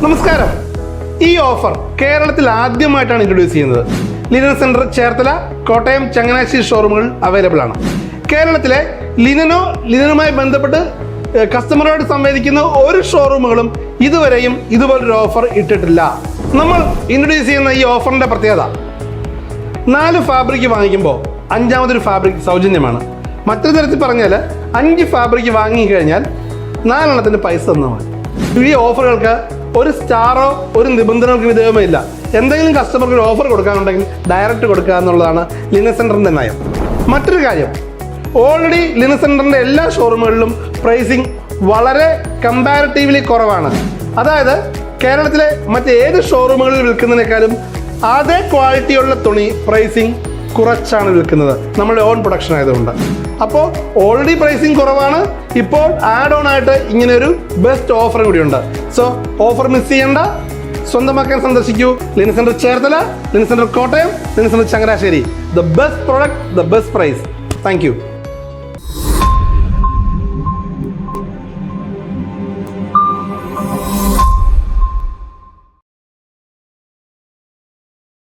നമസ്കാരം. ഈ ഓഫർ കേരളത്തിൽ ആദ്യമായിട്ടാണ് ഇൻട്രൊഡ്യൂസ് ചെയ്യുന്നത്. ലിനൻ സെന്റർ ചേർത്തല, കോട്ടയം, ചങ്ങനാശ്ശേരി ഷോറൂമുകൾ അവൈലബിൾ ആണ്. കേരളത്തിലെ ലിനനുമായി ബന്ധപ്പെട്ട് കസ്റ്റമറോട് സംവദിക്കുന്ന ഒരു ഷോറൂമുകളും ഇതുവരെയും ഇതുപോലൊരു ഓഫർ ഇട്ടിട്ടില്ല. നമ്മൾ ഇൻട്രൊഡ്യൂസ് ചെയ്യുന്ന ഈ ഓഫറിൻ്റെ പ്രത്യേകത, 4 ഫാബ്രിക് വാങ്ങിക്കുമ്പോൾ 5ാമതൊരു ഫാബ്രിക് സൗജന്യമാണ്. മറ്റൊരു തരത്തിൽ പറഞ്ഞാൽ 5 ഫാബ്രിക് വാങ്ങിക്കഴിഞ്ഞാൽ 4 എണ്ണത്തിന് പൈസ തന്നാൽ മതി. ഈ ഓഫറുകൾക്ക് ഒരു സ്റ്റാറോ ഒരു നിബന്ധനകൾക്ക് വിധേയമോ ഇല്ല. എന്തെങ്കിലും കസ്റ്റമർക്ക് ഒരു ഓഫർ കൊടുക്കാനുണ്ടെങ്കിൽ ഡയറക്റ്റ് കൊടുക്കുക എന്നുള്ളതാണ് ലിനൻ സെന്ററിൻ്റെ നയം. മറ്റൊരു കാര്യം, ഓൾറെഡി ലിനൻ സെന്ററിൻ്റെ എല്ലാ ഷോറൂമുകളിലും പ്രൈസിങ് വളരെ കമ്പാരിറ്റീവ്ലി കുറവാണ്. അതായത് കേരളത്തിലെ മറ്റേത് ഷോറൂമുകളിൽ വിൽക്കുന്നതിനേക്കാളും അതേ ക്വാളിറ്റിയുള്ള തുണി പ്രൈസിങ് കുറച്ചാണ് വിൽക്കുന്നത്, നമ്മുടെ ഓൺ പ്രൊഡക്ഷൻ ആയതുകൊണ്ട്. അപ്പോൾ ഓൾറെഡി പ്രൈസിങ് കുറവാണ്, ഇപ്പോൾ ആഡ് ഓൺ ആയിട്ട് ഇങ്ങനെയൊരു ബെസ്റ്റ് ഓഫർ കൂടിയുണ്ട്. സോ ഓഫർ മിസ് ചെയ്യേണ്ട, സ്വന്തമാക്കാൻ സന്ദർശിക്കൂ Linen centre Cherthala, Linen Centre Kottayam, Linen Centre Changanassery. The best product, the best price. Thank U.